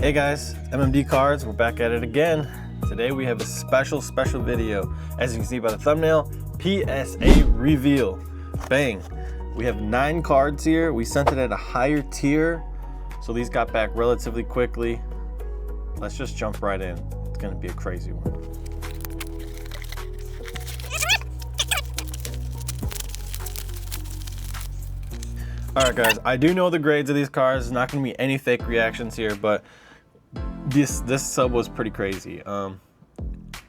Hey guys, MMD Cards, we're back at it again. Today we have a special video. As you can see by the thumbnail, PSA reveal. Bang. We have 9 cards here. We sent it at a higher tier, so these got back relatively quickly. Let's just jump right in. It's gonna be a crazy one. Alright guys, I do know the grades of these cards. There's not gonna be any fake reactions here, but this sub was pretty crazy.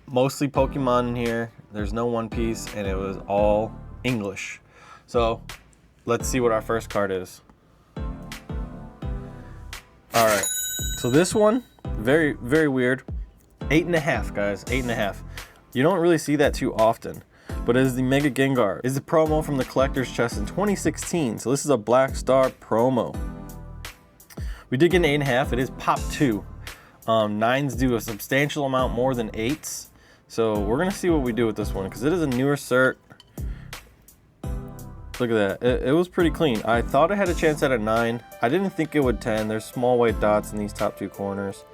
Mostly Pokemon in here. There's no One Piece, and it was all English. So let's see what our first card is. All right, so this one, very weird. 8.5, guys, 8.5. You don't really see that too often, but it is the Mega Gengar. It's the promo from the collector's chest in 2016. So this is a Black Star promo. We did get an 8.5. It is pop 2. 9s do a substantial amount more than 8s. So we're gonna see what we do with this one because it is a newer cert. Look at that, it was pretty clean. I thought it had a chance at a 9. I didn't think it would 10. There's small white dots in these top 2 corners.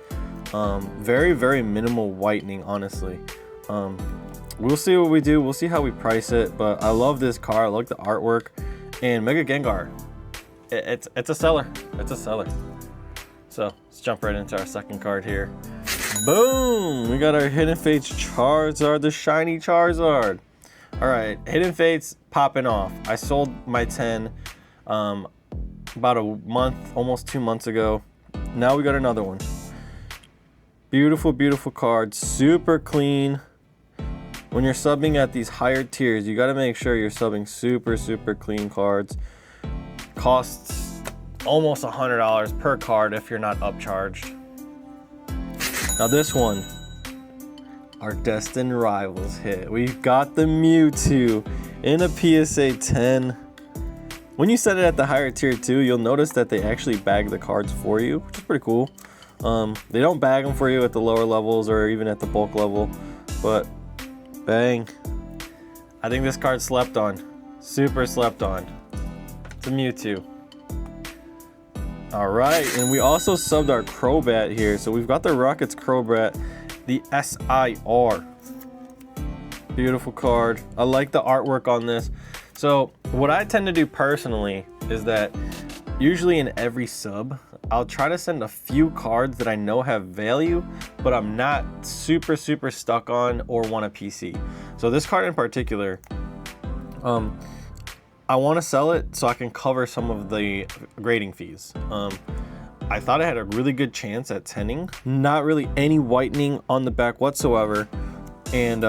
Very minimal whitening, honestly. We'll see what we do. We'll see how we price it, but I love this card. I like the artwork. And Mega Gengar, it's a seller. It's a seller. So let's jump right into our second card here. Boom! We got our Hidden Fates Charizard, the shiny Charizard. All right, Hidden Fates popping off. I sold my 10 about a month, almost 2 months ago. Now we got another one. Beautiful card, super clean. When you're subbing at these higher tiers, you got to make sure you're subbing super clean cards. Costs almost $100 per card if you're not upcharged. Now this one, our Destined Rivals hit. We've got the Mewtwo in a PSA 10. When you set it at the higher tier too, you'll notice that they actually bag the cards for you, which is pretty cool. They don't bag them for you at the lower levels or even at the bulk level, but bang. I think this card slept on, super slept on. It's a Mewtwo. All right, and we also subbed our Crobat here. So we've got the Rockets Crobat, the SIR. Beautiful card. I like the artwork on this. So what I tend to do personally is that usually in every sub, I'll try to send a few cards that I know have value, but I'm not super stuck on or want a PC. So this card in particular, I want to sell it so I can cover some of the grading fees. I thought it had a really good chance at 10ing. Not really any whitening on the back whatsoever. And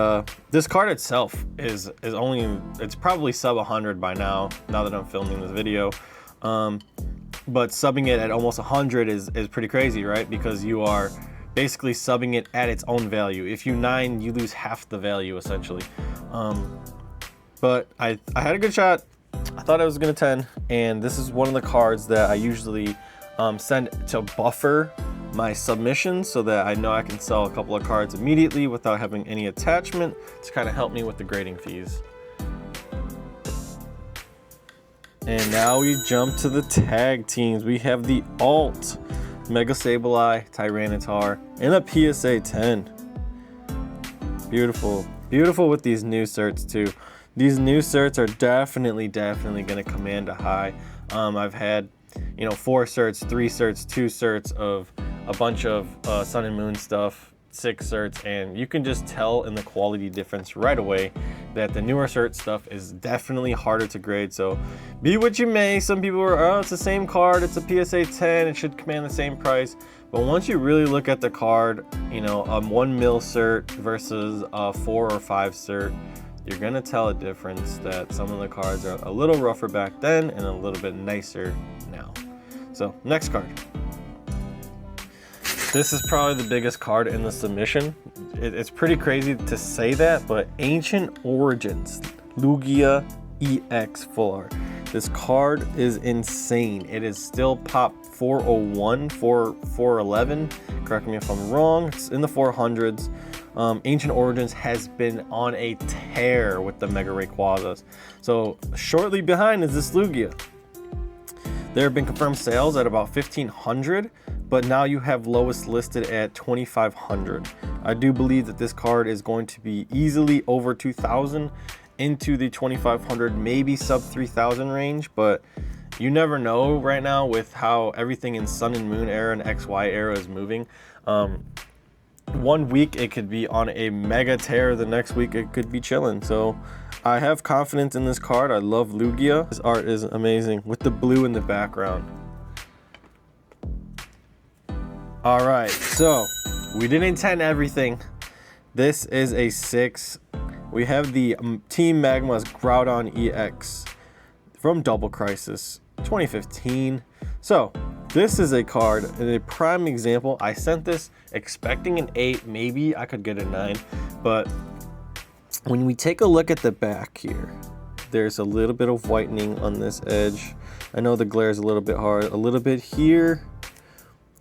this card itself is only, it's probably sub 100 by now that I'm filming this video. But subbing it at almost 100 is pretty crazy, right? Because you are basically subbing it at its own value. If you 9, you lose half the value essentially. But I had a good shot. I thought I was gonna 10, and this is one of the cards that I usually send to buffer my submissions so that I know I can sell a couple of cards immediately without having any attachment to kind of help me with the grading fees. And now we jump to the tag teams. We have the alt Mega Sableye Tyranitar in a PSA 10. Beautiful with these new certs too. These new certs are definitely gonna command a high. I've had, 4 certs, 3 certs, 2 certs of a bunch of Sun and Moon stuff, 6 certs, and you can just tell in the quality difference right away that the newer cert stuff is definitely harder to grade. So be what you may. Some people are, oh, it's the same card, it's a PSA 10, it should command the same price. But once you really look at the card, a 1 mil cert versus a 4 or 5 cert, you're gonna tell a difference that some of the cards are a little rougher back then and a little bit nicer now. So next card. This is probably the biggest card in the submission. It's pretty crazy to say that, but Ancient Origins, Lugia EX Full Art. This card is insane. It is still pop 401, 411. Correct me if I'm wrong. It's in the 400s. Ancient Origins has been on a tear with the Mega Rayquazas. So shortly behind is this Lugia. There have been confirmed sales at about 1,500, but now you have lowest listed at 2,500. I do believe that this card is going to be easily over 2,000 into the 2,500, maybe sub 3,000 range, but you never know right now with how everything in Sun and Moon era and XY era is moving. 1 week it could be on a mega tear, the next week it could be chilling. So I have confidence in this card. I love Lugia. His art is amazing with the blue in the background. All right, so we didn't 10 everything. This is a 6. We have the Team Magma's Groudon EX from Double Crisis 2015. So this is a card, a prime example. I sent this expecting an 8, maybe I could get a 9, but when we take a look at the back here, there's a little bit of whitening on this edge. I know the glare is a little bit hard, a little bit here,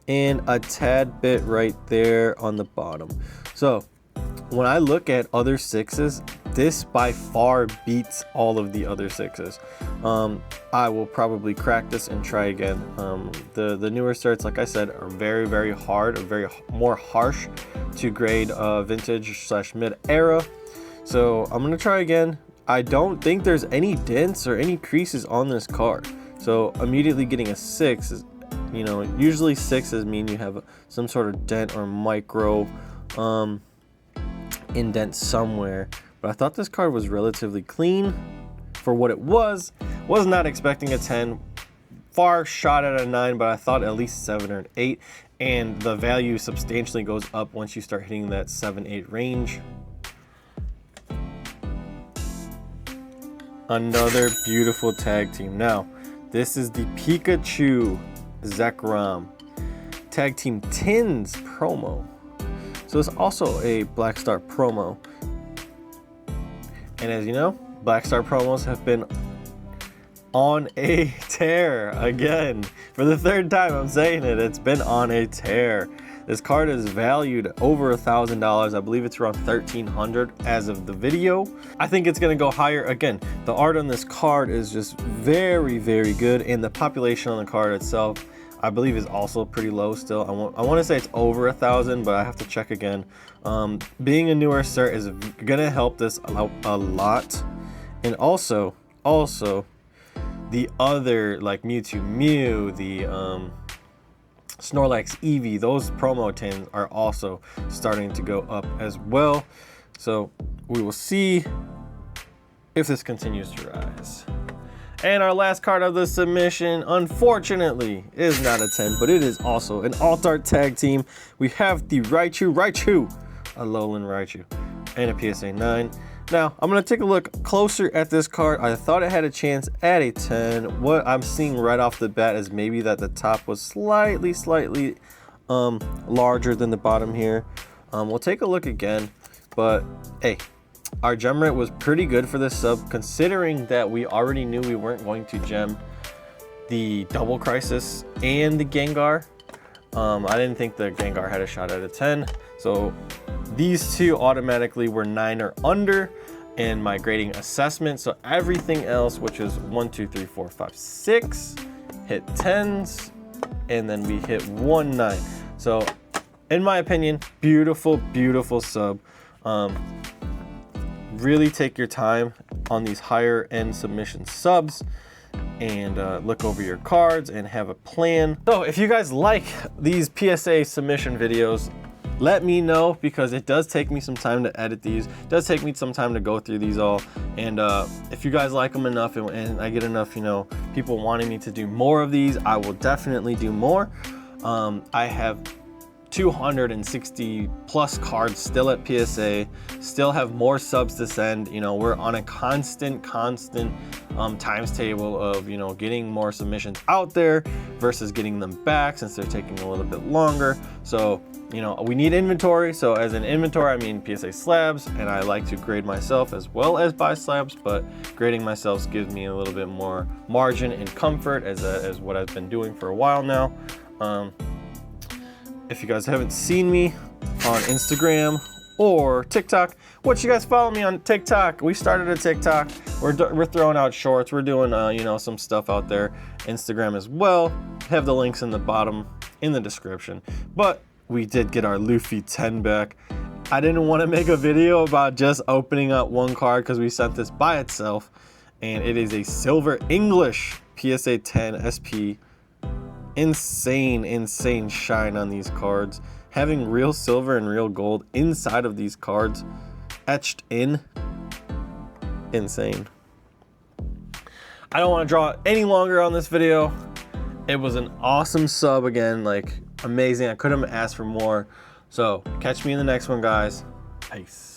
and a tad bit right there on the bottom. So when I look at other 6s, this by far beats all of the other 6s. I will probably crack this and try again. The newer certs, like I said, are very, very hard, or more harsh to grade vintage / mid era. So I'm gonna try again. I don't think there's any dents or any creases on this card. So immediately getting a 6 is, you know, usually 6s mean you have some sort of dent or micro indent somewhere. But I thought this card was relatively clean for what it was. Was not expecting a 10. Far shot at a 9, but I thought at least 7 or an 8. And the value substantially goes up once you start hitting that 7-8 range. Another beautiful tag team. Now, this is the Pikachu Zekrom Tag Team Tins promo. So it's also a Black Star promo. And as you know, Black Star promos have been on a tear again. For the 3rd time I'm saying it, it's been on a tear. This card is valued over $1,000. I believe it's around $1,300 as of the video. I think it's gonna go higher. Again, the art on this card is just very, very good, and the population on the card itself, I believe, is also pretty low still. I want to say it's over 1,000, but I have to check again. Being a newer cert is gonna help this out a lot, and also the other, like Mewtwo Mew, the Snorlax Eevee, those promo tins are also starting to go up as well. So we will see if this continues to rise. And our last card of the submission, unfortunately, is not a 10, but it is also an alt-art tag team. We have the Raichu, a Alolan Raichu, and a PSA 9. Now, I'm going to take a look closer at this card. I thought it had a chance at a 10. What I'm seeing right off the bat is maybe that the top was slightly larger than the bottom here. We'll take a look again, but hey, our gem rate was pretty good for this sub, considering that we already knew we weren't going to gem the Double Crisis and the Gengar. I didn't think the Gengar had a shot at a 10, so these two automatically were 9 or under in my grading assessment. So everything else, which is 1, 2, 3, 4, 5, 6, hit 10s, and then we hit 1 9. So in my opinion, beautiful sub. Really take your time on these higher end submission subs, and look over your cards and have a plan. So if you guys like these PSA submission videos, let me know, because it does take me some time to edit these. It does take me some time to go through these all. And if you guys like them enough, and I get enough, you know, people wanting me to do more of these, I will definitely do more. I have 260 plus cards still at PSA, still have more subs to send. You know, we're on a constant times table of, you know, getting more submissions out there versus getting them back, since they're taking a little bit longer. So, you know, we need inventory. So as an inventory, I mean PSA slabs, and I like to grade myself as well as buy slabs, but grading myself gives me a little bit more margin and comfort, as what I've been doing for a while now. If you guys haven't seen me on Instagram or TikTok, what you guys follow me on TikTok? We started a TikTok. We're throwing out shorts. We're doing you know, some stuff out there. Instagram as well. Have the links in the bottom in the description. But we did get our Luffy 10 back. I didn't want to make a video about just opening up one card because we sent this by itself, and it is a Silver English PSA 10 SP. Insane shine on these cards. Having real silver and real gold inside of these cards etched in. Insane. I don't want to draw any longer on this video. It was an awesome sub again, like amazing. I couldn't have asked for more. So catch me in the next one, guys. Peace.